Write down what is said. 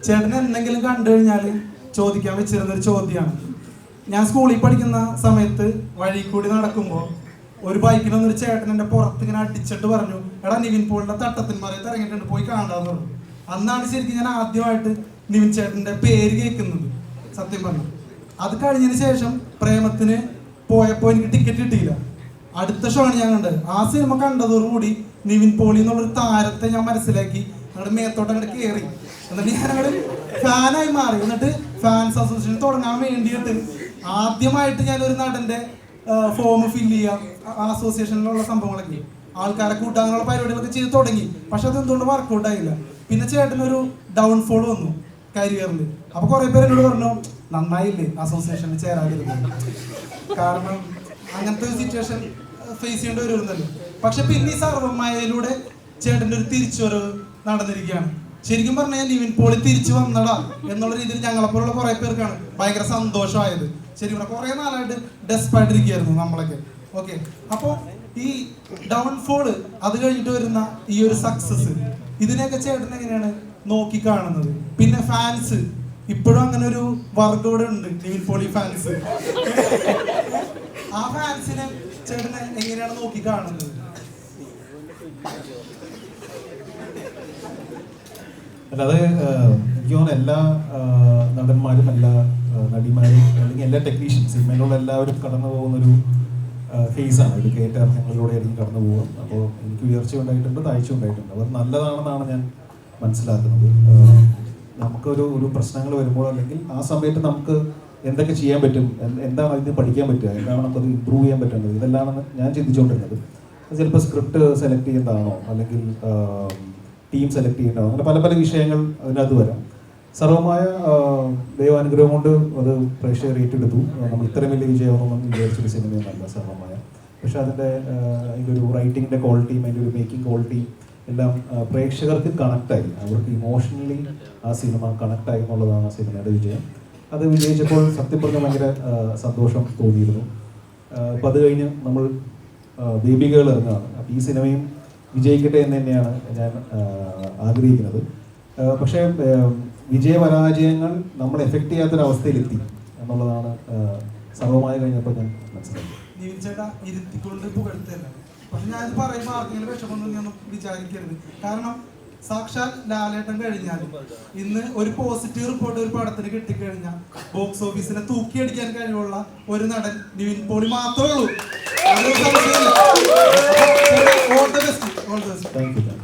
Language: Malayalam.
ചേട്ടൻ എന്തെങ്കിലും കണ്ടു കഴിഞ്ഞാൽ ചോദിക്കാൻ വെച്ചിരുന്നൊരു ചോദ്യമാണ്. ഞാൻ സ്കൂളിൽ പഠിക്കുന്ന സമയത്ത് വഴി കൂടി നടക്കുമ്പോൾ ഒരു ബൈക്കിൽ വന്നൊരു ചേട്ടൻ എൻ്റെ പുറത്ത് ഇങ്ങനെ അടിച്ചിട്ട് പറഞ്ഞു, എടാ നിവിൻ പോളിയുടെ തട്ടത്തിന്മറയത്ത് ഇറങ്ങിയിട്ടുണ്ട്, പോയി കാണാന്ന് പറഞ്ഞു. അന്നാണ് ശരിക്കും ഞാൻ ആദ്യമായിട്ട് നിവിൻ ചേട്ടൻ്റെ പേര് കേൾക്കുന്നത്. സത്യം പറഞ്ഞു, അത് കഴിഞ്ഞതിന് ശേഷം പ്രേമത്തിന് പോയപ്പോൾ എനിക്ക് ടിക്കറ്റ് കിട്ടിയില്ല. അടുത്ത ഷോ ആണ് ഞാൻ കണ്ടത്. ആ സിനിമ കണ്ടതോടുകൂടി നിവിൻ പോളി എന്നുള്ളൊരു താരത്തെ ഞാൻ മനസ്സിലാക്കി. ഞങ്ങളുടെ മേത്തോട്ട് അങ്ങോട്ട് കയറി. എന്നിട്ട് ഞാനവിടെ ഫാനായി മാറി. എന്നിട്ട് ഫാൻസ് അസോസിയേഷൻ തുടങ്ങാൻ വേണ്ടിയിട്ട് ആദ്യമായിട്ട് ഞാനൊരു നടൻ്റെ ഫോം ഫില്ല് ചെയ്യാം, അസോസിയേഷനിലുള്ള സംഭവങ്ങളൊക്കെ ആൾക്കാരെ കൂട്ടാനുള്ള പരിപാടികളൊക്കെ ചെയ്ത് തുടങ്ങി. പക്ഷെ അതെന്തുകൊണ്ട് വർക്കൗട്ട് ആയില്ല. പിന്നെ ചേട്ടനൊരു ഡൗൺഫോൾ വന്നു കരിയറിൽ. അപ്പോൾ കുറേ പേര് എന്നോട് പറഞ്ഞു, നന്നായില്ലേ അസോസിയേഷനിൽ ചേരാതിരുന്നത്, കാരണം അങ്ങനത്തെ ഒരു സിറ്റുവേഷൻ ഫേസ് ചെയ്യേണ്ടി വരുന്നല്ലോ. പക്ഷെ പിന്നെ ഈ സർവ്വമായയിലൂടെ ചേട്ടൻ്റെ ഒരു തിരിച്ചുവരവ് നടന്നിരിക്കുകയാണ്. ശരിക്കും പറഞ്ഞാൽ നിവിൻ പോളി തിരിച്ചു വന്നടാ എന്നുള്ള രീതിയിൽ ഞങ്ങളെപ്പോലുള്ള കുറേ പേർക്കാണ് ഭയങ്കര സന്തോഷമായത്. ശരിക്കും പറഞ്ഞാൽ കുറേ നാളായിട്ട് ഡെസ്പായിട്ടിരിക്കുകയായിരുന്നു നമ്മളൊക്കെ. ഓക്കെ, അപ്പോൾ ഈ ഡൗൺഫോള് അത് കഴിഞ്ഞിട്ട് വരുന്ന ഈ ഒരു സക്സസ്, ഇതിനെയൊക്കെ ചേട്ടൻ എങ്ങനെയാണ് നോക്കി കാണുന്നത്? പിന്നെ ഫാൻസ് ഇപ്പോഴും അങ്ങനെ ഒരു വർഗം ഇവിടെ ഉണ്ട്, നിവിൻ പോളി ഫാൻസ്. ആ ഫാൻസിനെ ചേട്ടനെ എങ്ങനെയാണ് നോക്കി കാണുന്നത്? അല്ലാതെ എനിക്ക് തോന്നുന്നു എല്ലാ നടന്മാരും എല്ലാ നടിമാരും അല്ലെങ്കിൽ എല്ലാ ടെക്നീഷ്യൻസ് സിനിമയിലുള്ള എല്ലാവരും കടന്നു പോകുന്നൊരു ഫേസാണ്. ഒരു കയറ്റങ്ങളിലൂടെ ആയിരിക്കും കടന്നു പോകുക. അപ്പോൾ എനിക്ക് ഉയർച്ച ഉണ്ടായിട്ടുണ്ട്, താഴ്ച ഉണ്ടായിട്ടുണ്ട്. അത് നല്ലതാണെന്നാണ് ഞാൻ മനസ്സിലാക്കുന്നത്. നമുക്കൊരു പ്രശ്നങ്ങൾ വരുമ്പോൾ അല്ലെങ്കിൽ ആ സമയത്ത് നമുക്ക് എന്തൊക്കെ ചെയ്യാൻ പറ്റും, എന്താണ് അതിന് പഠിക്കാൻ പറ്റുക, എന്താണ് നമുക്കത് ഇമ്പ്രൂവ് ചെയ്യാൻ പറ്റേണ്ടത്, ഇതെല്ലാം ഞാൻ ചിന്തിച്ചുകൊണ്ടിരുന്നത്. ചിലപ്പോൾ സ്ക്രിപ്റ്റ് സെലക്ട് ചെയ്യുന്നതാണോ അല്ലെങ്കിൽ ടീം സെലക്ട് ചെയ്യേണ്ടതാണോ, അങ്ങനെ പല പല വിഷയങ്ങൾ അതിനകത്ത് വരാം. സർവമായ ദൈവാനുഗ്രഹം കൊണ്ട് അത് പ്രേക്ഷകർ ഏറ്റെടുത്തു. നമ്മൾ ഇത്രയും വലിയ വിജയമാണെന്ന് വിചാരിച്ചൊരു സിനിമയൊന്നല്ല സർവമായ. പക്ഷെ അതിൻ്റെ ഒരു റൈറ്റിങ്ങിൻ്റെ ക്വാളിറ്റിയും അതിൻ്റെ ഒരു മേക്കിംഗ് ക്വാളിറ്റിയും എല്ലാം പ്രേക്ഷകർക്ക് കണക്റ്റായി, അവർക്ക് ഇമോഷണലി ആ സിനിമ കണക്റ്റായി എന്നുള്ളതാണ് ആ സിനിമയുടെ വിജയം. അത് വിജയിച്ചപ്പോൾ സത്യം പറഞ്ഞാൽ ഭയങ്കര സന്തോഷം തോന്നിയിരുന്നു. അപ്പോൾ അത് കഴിഞ്ഞ് നമ്മൾ ബേബി ഗേൾ ഇറങ്ങുകയാണ്. അപ്പോൾ ഈ സിനിമയും വിജയിക്കട്ടെ എന്ന് തന്നെയാണ് ഞാൻ ആഗ്രഹിക്കുന്നത്. പക്ഷേ വിജയപരാജയങ്ങൾ നമ്മൾ എഫക്റ്റ് ചെയ്യാത്തൊരവസ്ഥയിലെത്തി എന്നുള്ളതാണ് സർവ്വമായി കഴിഞ്ഞപ്പോൾ ഞാൻ മനസ്സിലാക്കി. നിവിൻ ചേട്ടാ ഇരുത്തിക്കൊണ്ട് പുകഴ്ത്തല്ല, പക്ഷെ ഞാനിത് പറയുമ്പോൾ ആർക്കെങ്കിലും വിഷമമൊന്നും ഞാൻ വിചാരിക്കരുത്. കാരണം സാക്ഷാൽ ലാലേട്ടൻ കഴിഞ്ഞാൽ ഇന്ന് ഒരു പോസിറ്റീവ് റിപ്പോർട്ട് ഒരു പടത്തിന് കിട്ടിക്കഴിഞ്ഞാൽ ബോക്സ് ഓഫീസിനെ തൂക്കിയടിക്കാൻ കഴിവുള്ള ഒരു നടൻ നിവിൻ പോളി മാത്രമേ ഉള്ളൂ. Thank you.